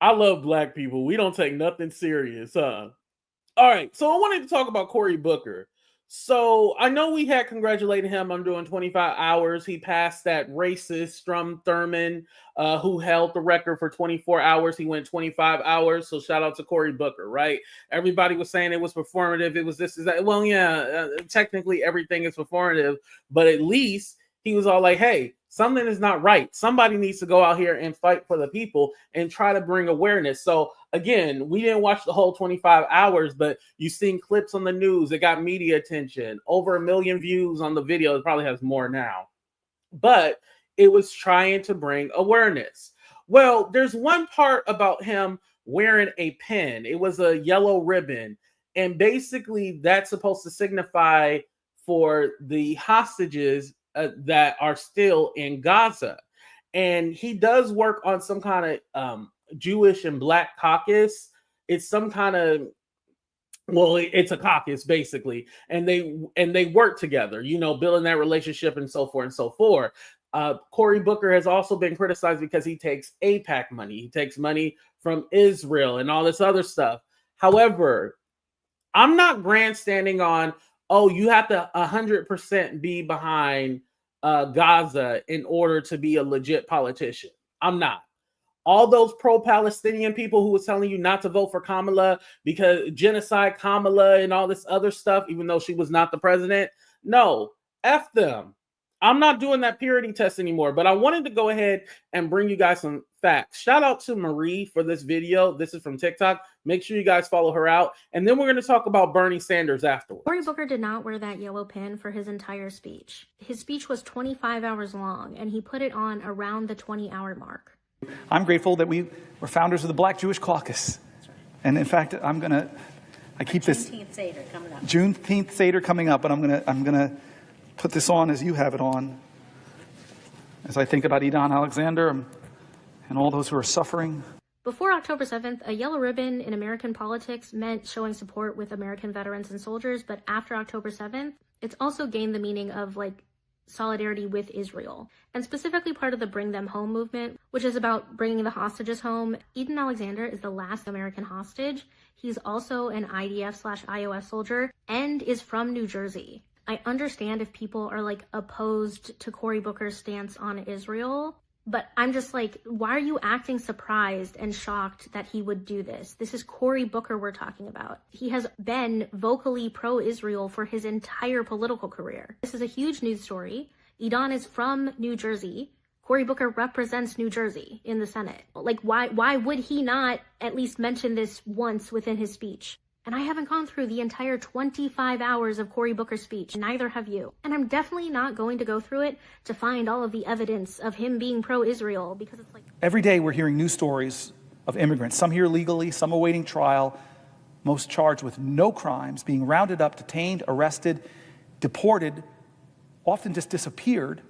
I love black people. We don't take nothing serious, huh? All right. So I wanted to talk about Cory Booker. So I know we had congratulated him on doing 25 hours. He passed that racist Strom Thurmond, who held the record for 24 hours. He went 25 hours. So shout out to Cory Booker, right? Everybody was saying it was performative. It was this, is that. Well, yeah, technically everything is performative, but at least he was all like, hey, something is not right. Somebody needs to go out here and fight for the people and try to bring awareness. So again, we didn't watch the whole 25 hours, but you've seen clips on the news. It got media attention, over 1 million views on the video. It probably has more now, but it was trying to bring awareness. Well, there's one part about him wearing a pin. It was a yellow ribbon. And basically that's supposed to signify for the hostages that are still in Gaza. And he does work on some kind of Jewish and Black caucus. It's some kind of, well, it's a caucus basically, and they work together, you know, building that relationship and so forth and so forth. Cory Booker has also been criticized because he takes AIPAC money. He takes money from Israel and all this other stuff. However, I'm not grandstanding on, oh, you have to 100% be behind Gaza in order to be a legit politician. I'm not. All those pro-Palestinian people who was telling you not to vote for Kamala because genocide Kamala and all this other stuff, even though she was not the president. No, F them. I'm not doing that purity test anymore, but I wanted to go ahead and bring you guys some facts. Shout out to Marie for this video. This is from TikTok. Make sure you guys follow her out. And then we're going to talk about Berniesanders afterwards. Cory Booker did not wear that yellow pin for his entire speech. His speech was 25 hours long, and he put it on around the 20-hour mark. I'm grateful that we were founders of the Black Jewish Caucus. And in fact, I keep this Juneteenth Seder coming up. Juneteenth Seder coming up, and I'm gonna put this on as you have it on, as I think about Idon Alexander and all those who are suffering. Before October 7th, a yellow ribbon in American politics meant showing support with American veterans and soldiers, but after October 7th, it's also gained the meaning of like solidarity with Israel, and specifically part of the Bring Them Home movement, which is about bringing the hostages home. Idon Alexander is the last American hostage. He's also an IDF/IOF soldier and is from New Jersey. I understand if people are like opposed to Cory Booker's stance on Israel, but I'm just like, why are you acting surprised and shocked that he would do this? This is Cory Booker we're talking about. He has been vocally pro-Israel for his entire political career. This is a huge news story. Idon is from New Jersey. Cory Booker represents New Jersey in the Senate. Like, why would he not at least mention this once within his speech? And I haven't gone through the entire 25 hours of Cory Booker's speech. Neither have you. And I'm definitely not going to go through it to find all of the evidence of him being pro-Israel, because it's like... Every day we're hearing news stories of immigrants, some here legally, some awaiting trial, most charged with no crimes, being rounded up, detained, arrested, deported, often just disappeared.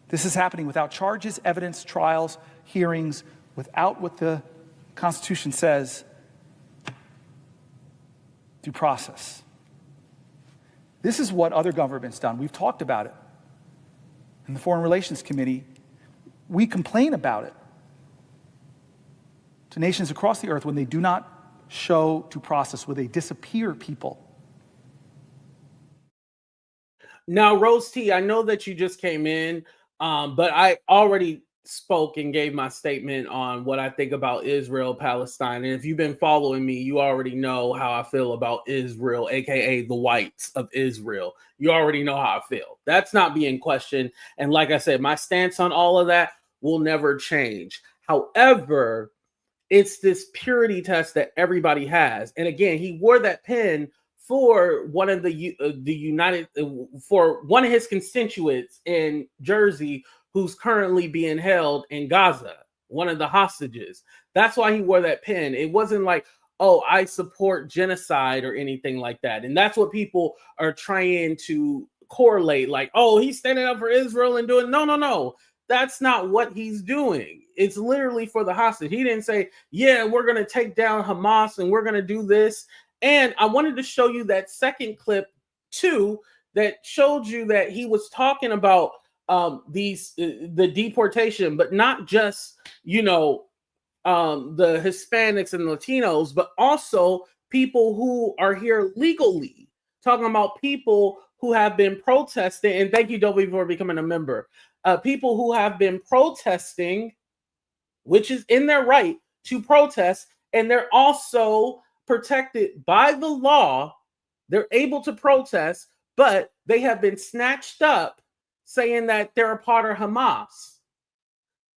This is happening without charges, evidence, trials, hearings, without what the Constitution says, due process. This is what other governments done. We've talked about it. In the Foreign Relations Committee, we complain about it to nations across the earth when they do not show due process, where they disappear people. Now, Rose T, I know that you just came in, but I already spoke and gave my statement on what I think about Israel, Palestine. And if you've been following me, you already know how I feel about Israel, aka the whites of Israel. You already know how I feel. That's not being questioned. And like I said, my stance on all of that will never change. However, it's this purity test that everybody has. And again, he wore that pin for one of for one of his constituents in Jersey, who's currently being held in Gaza, one of the hostages. That's why he wore that pin. It wasn't like, oh, I support genocide or anything like that. And that's what people are trying to correlate, like, oh, he's standing up for Israel and doing, no. That's not what he's doing. It's literally for the hostage. He didn't say, yeah, we're going to take down Hamas and we're going to do this. And I wanted to show you that second clip too, that showed you that he was talking about the deportation, but not just, the Hispanics and Latinos, but also people who are here legally, talking about people who have been protesting. And thank you, Dobie, for becoming a member. People who have been protesting, which is in their right to protest, and they're also protected by the law. They're able to protest, but they have been snatched up saying that they're a part of Hamas.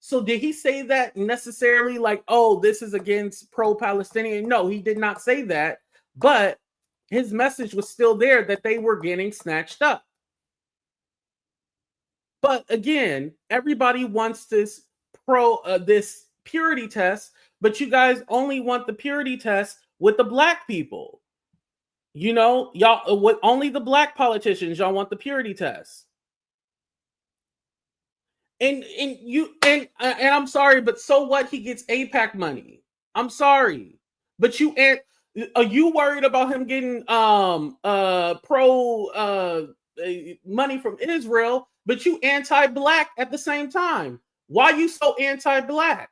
So did he say that necessarily like, oh, this is against pro-Palestinian? No, he did not say that, but his message was still there that they were getting snatched up. But again, everybody wants this this purity test, but you guys only want the purity test with the black people. You know, y'all, with only the black politicians, y'all want the purity test. And I'm sorry, but so what? He gets AIPAC money. I'm sorry, but are you worried about him getting money from Israel, but you anti-black at the same time? Why you so anti-black?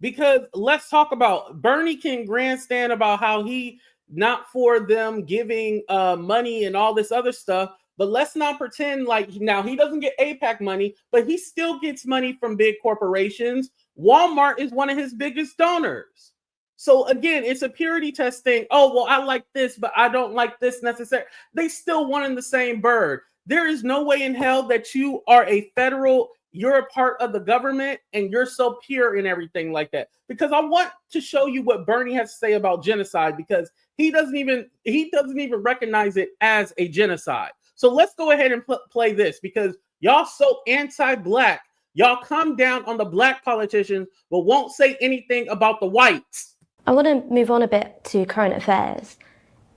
Because let's talk about Bernie can grandstand about how he not for them giving money and all this other stuff. But let's not pretend like now he doesn't get AIPAC money, but he still gets money from big corporations. Walmart is one of his biggest donors. So again, it's a purity test thing. Oh, well, I like this, but I don't like this necessarily. They still one in the same bird. There is no way in hell that you are a federal, you're a part of the government and you're so pure and everything like that. Because I want to show you what Bernie has to say about genocide, because he doesn't even recognize it as a genocide. So let's go ahead and play this, because y'all so anti-black. Y'all come down on the black politicians, but won't say anything about the whites. I want to move on a bit to current affairs.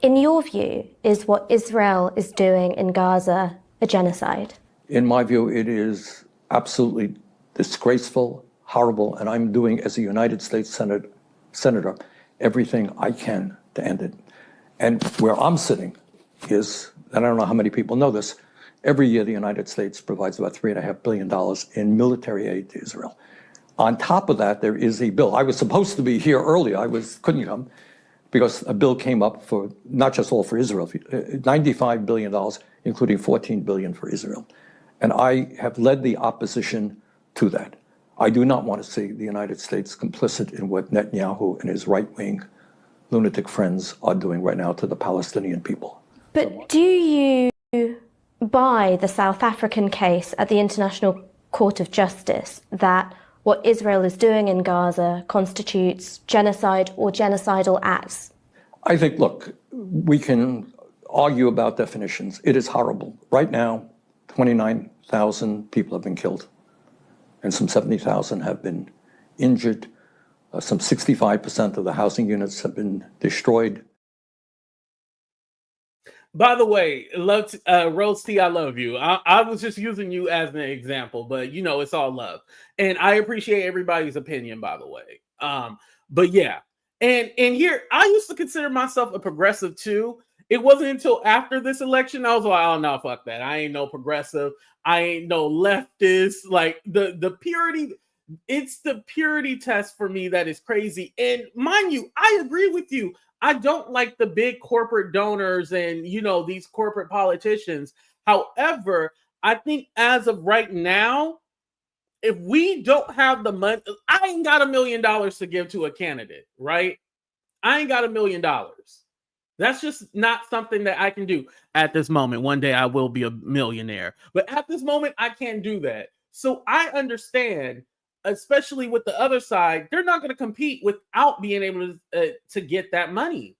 In your view, is what Israel is doing in Gaza a genocide? In my view, it is absolutely disgraceful, horrible, and I'm doing, as a United States Senator, everything I can to end it. And where I'm sitting is, and I don't know how many people know this, every year the United States provides about $3.5 billion in military aid to Israel. On top of that, there is a bill. I was supposed to be here earlier. Couldn't come because a bill came up for not just all for Israel, $95 billion, including $14 billion for Israel. And I have led the opposition to that. I do not want to see the United States complicit in what Netanyahu and his right-wing lunatic friends are doing right now to the Palestinian people. But do you buy the South African case at the International Court of Justice that what Israel is doing in Gaza constitutes genocide or genocidal acts? I think, look, we can argue about definitions. It is horrible. Right now, 29,000 people have been killed, and some 70,000 have been injured. Some 65% of the housing units have been destroyed. By the way, Rose T, I love you. I was just using you as an example, but you know, it's all love. And I appreciate everybody's opinion, by the way. But yeah. And here, I used to consider myself a progressive too. It wasn't until after this election, I was like, oh no, fuck that. I ain't no progressive. I ain't no leftist. Like the purity, it's the purity test for me that is crazy. And mind you, I agree with you. I don't like the big corporate donors and, you know, these corporate politicians. However, I think as of right now, if we don't have the money, I ain't got $1 million to give to a candidate, right? I ain't got $1 million. That's just not something that I can do at this moment. One day I will be a millionaire, but at this moment, I can't do that. So I understand, especially with the other side, they're not going to compete without being able to get that money.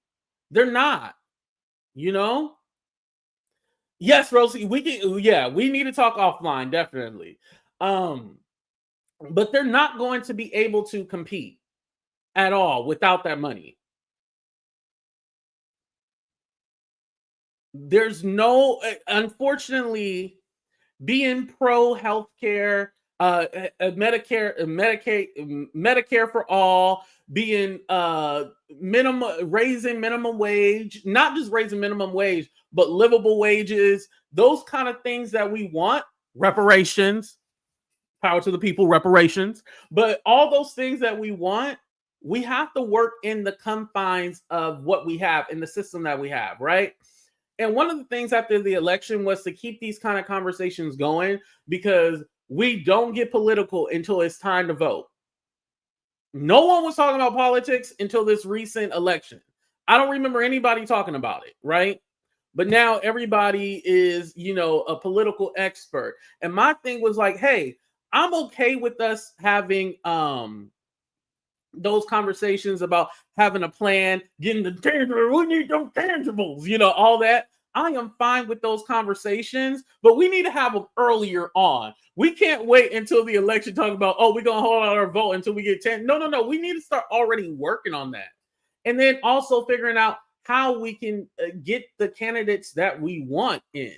They're not, you know? Yes, Rosie, we need to talk offline, definitely. But they're not going to be able to compete at all without that money. There's no, unfortunately, being pro healthcare, Medicare for all, being raising minimum wage, not just raising minimum wage, but livable wages, those kind of things that we want, reparations, power to the people, reparations, but all those things that we want, we have to work in the confines of what we have in the system that we have, right? And one of the things after the election was to keep these kind of conversations going, because we don't get political until it's time to vote. No one was talking about politics until this recent election. I don't remember anybody talking about it, right? But now everybody is, a political expert. And my thing was like, hey, I'm okay with us having those conversations about having a plan, getting the tangible, we need those tangibles, all that. I am fine with those conversations, but we need to have them earlier on. We can't wait until the election talking about, oh, we're going to hold out our vote until we get 10. No. We need to start already working on that. And then also figuring out how we can get the candidates that we want in.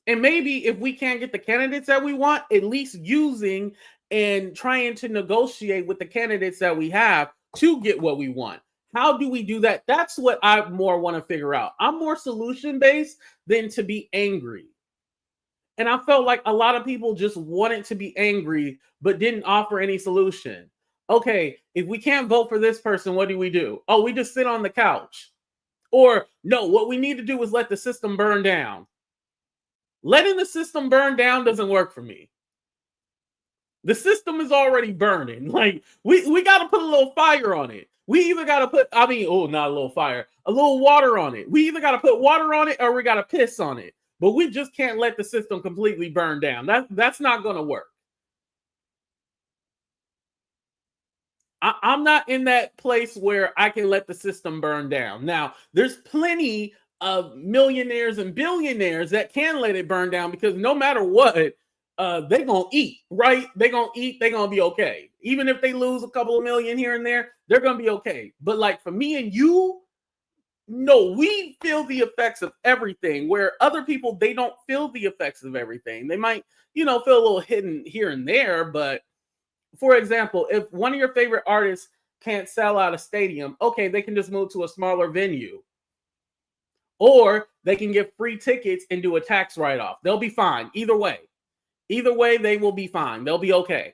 And maybe if we can't get the candidates that we want, at least using and trying to negotiate with the candidates that we have to get what we want. How do we do that? That's what I more want to figure out. I'm more solution-based than to be angry. And I felt like a lot of people just wanted to be angry, but didn't offer any solution. Okay, if we can't vote for this person, what do? Oh, we just sit on the couch. Or no, what we need to do is let the system burn down. Letting the system burn down doesn't work for me. The system is already burning. Like, we got to put a little fire on it. We either got to put, not a little fire, a little water on it. We either got to put water on it or we got to piss on it. But we just can't let the system completely burn down. That's not going to work. I'm not in that place where I can let the system burn down. Now, there's plenty of millionaires and billionaires that can let it burn down, because no matter what, they're going to eat, right? They're going to eat. They're going to be okay. Even if they lose a couple of million here and there, they're going to be okay. But like for me and you, no, we feel the effects of everything, where other people, they don't feel the effects of everything. They might, feel a little hidden here and there. But for example, if one of your favorite artists can't sell out a stadium, okay, they can just move to a smaller venue. Or they can get free tickets and do a tax write-off. They'll be fine. Either way, they will be fine. They'll be okay.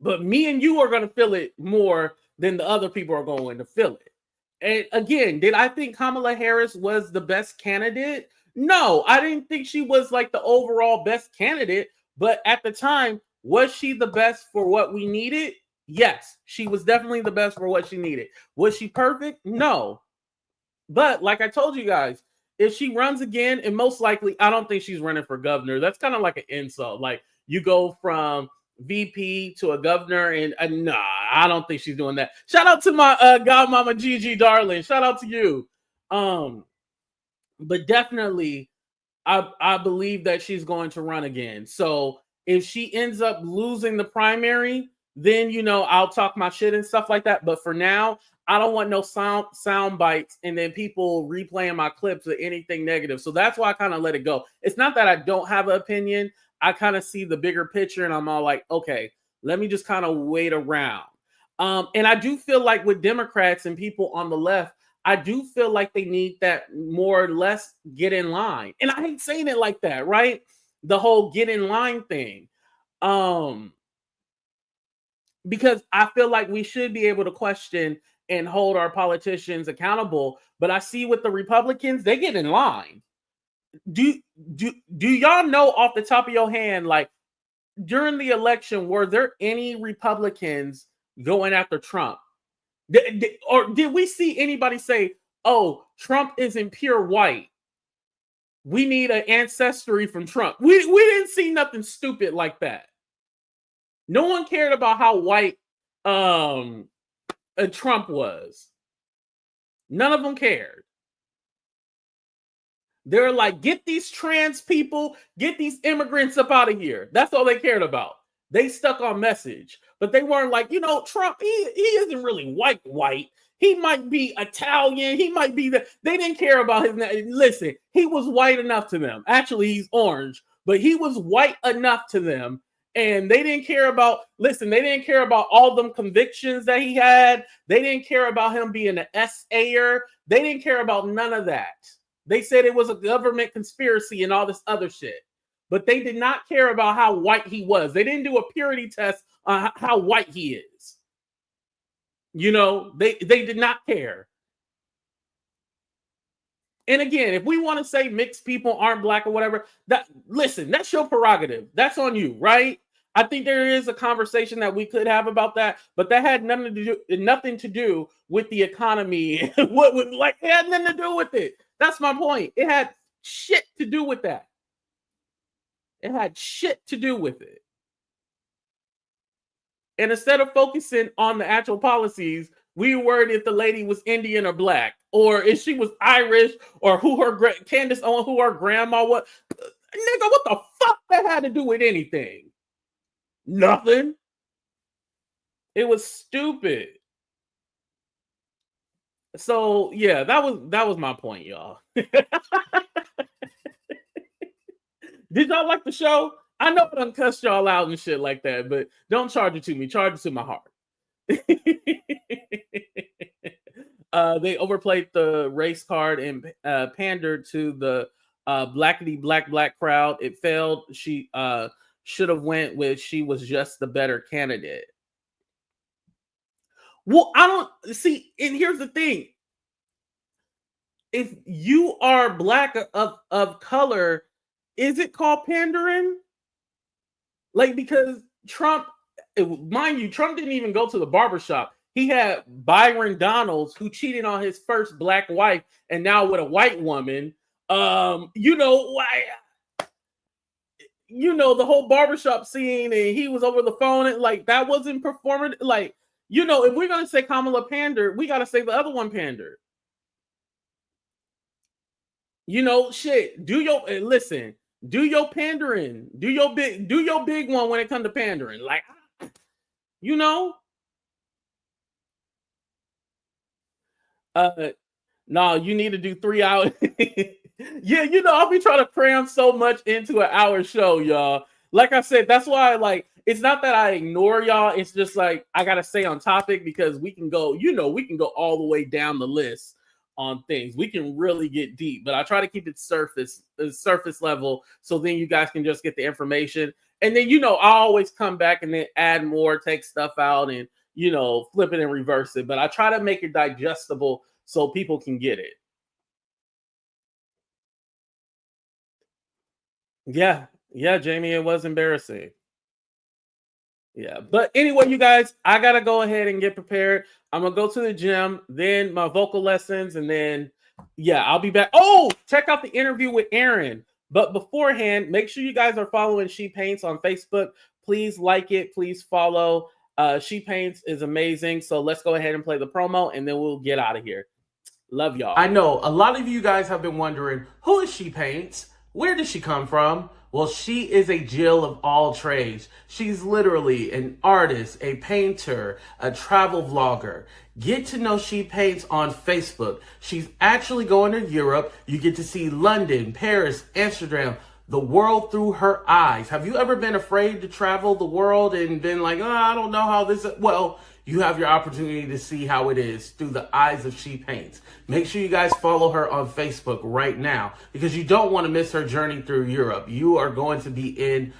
But me and you are going to feel it more than the other people are going to feel it. And again, did I think Kamala Harris was the best candidate? No, I didn't think she was like the overall best candidate. But at the time, was she the best for what we needed? Yes, she was definitely the best for what she needed. Was she perfect? No. But like I told you guys, if she runs again, and most likely, I don't think she's running for governor. That's kind of like an insult. Like, you go from VP to a governor, and nah, I don't think she's doing that. Shout out to my godmama Gigi darling. Shout out to you. But definitely, I believe that she's going to run again. So if she ends up losing the primary, then I'll talk my shit and stuff like that. But for now, I don't want no sound bites and then people replaying my clips or anything negative. So that's why I kind of let it go. It's not that I don't have an opinion. I kind of see the bigger picture and I'm all like, okay, let me just kind of wait around. And I do feel like with Democrats and people on the left, I do feel like they need that more or less get in line. And I hate saying it like that, right? The whole get in line thing. Because I feel like we should be able to question and hold our politicians accountable. But I see with the Republicans, they get in line. Do y'all know off the top of your hand, like during the election, were there any Republicans going after Trump? Or did we see anybody say, oh, Trump isn't pure white, we need an ancestry from Trump? We didn't see nothing stupid like that. No one cared about how white Trump was. None of them cared. They're like, get these trans people, get these immigrants up out of here. That's all they cared about. They stuck on message. But they weren't like, Trump, he isn't really white. He might be Italian. He might be the. They didn't care about his name. Listen, he was white enough to them. Actually, he's orange, but he was white enough to them. And they didn't care about, they didn't care about all them convictions that he had. They didn't care about him being an SA'er. They didn't care about none of that. They said it was a government conspiracy and all this other shit. But they did not care about how white he was. They didn't do a purity test how white he is. You know, they did not care. And again, if we want to say mixed people aren't black or whatever, listen, that's your prerogative. That's on you, right? I think there is a conversation that we could have about that, but that had nothing to do with the economy. It had nothing to do with it. That's my point. It had shit to do with that. It had shit to do with it. And instead of focusing on the actual policies, we were worried if the lady was Indian or black, or if she was Irish, or who Candace Owens, who her grandma was. Nigga, what the fuck that had to do with anything? Nothing. It was stupid. So yeah, that was my point, y'all. Did y'all like the show? I know I done cussed y'all out and shit like that, but don't charge it to me. Charge it to my heart. They overplayed the race card and pandered to the blackity black crowd. It failed. She should have went with she was just the better candidate. Well, I don't see, and here's the thing. If you are black of color, is it called pandering? Like, because Trump, mind you, Trump didn't even go to the barbershop. He had Byron Donalds, who cheated on his first black wife, and now with a white woman. You know why? You know, the whole barbershop scene, and he was over the phone, and like that wasn't performing. Like, you know, if we're gonna say Kamala pandered, we gotta say the other one pandered. You know, shit. Do your pandering. Do your big one when it comes to pandering. Like, you know. No, you need to do 3 hours. Yeah, you know, I'll be trying to cram so much into an hour show, y'all. Like I said, that's why, like, it's not that I ignore y'all. It's just like I gotta stay on topic because we can go, you know, we can go all the way down the list on things. We can really get deep, but I try to keep it surface level, so then you guys can just get the information. And then, you know, I always come back and then add more, take stuff out, and, you know, flip it and reverse it. But I try to make it digestible so people can get it. Yeah, Jamie, it was embarrassing. Yeah, but anyway, you guys, I gotta go ahead and get prepared. I'm gonna go to the gym, then my vocal lessons, and then yeah, I'll be back. Oh, check out the interview with Aaron. But beforehand, make sure you guys are following She Paints on Facebook. Please like it, please follow. She Paints is amazing. So let's go ahead and play the promo, and then we'll get out of here. Love y'all. I know a lot of you guys have been wondering, who is She Paints? Where did she come from? Well, she is a Jill of all trades. She's literally an artist, a painter, a travel vlogger. Get to know She Paints on Facebook. She's actually going to Europe. You get to see London, Paris, Amsterdam, the world through her eyes. Have you ever been afraid to travel the world and been like, oh, I don't know how this is? Well, you have your opportunity to see how it is through the eyes of She Paints. Make sure you guys follow her on Facebook right now because you don't want to miss her journey through Europe. You are going to be in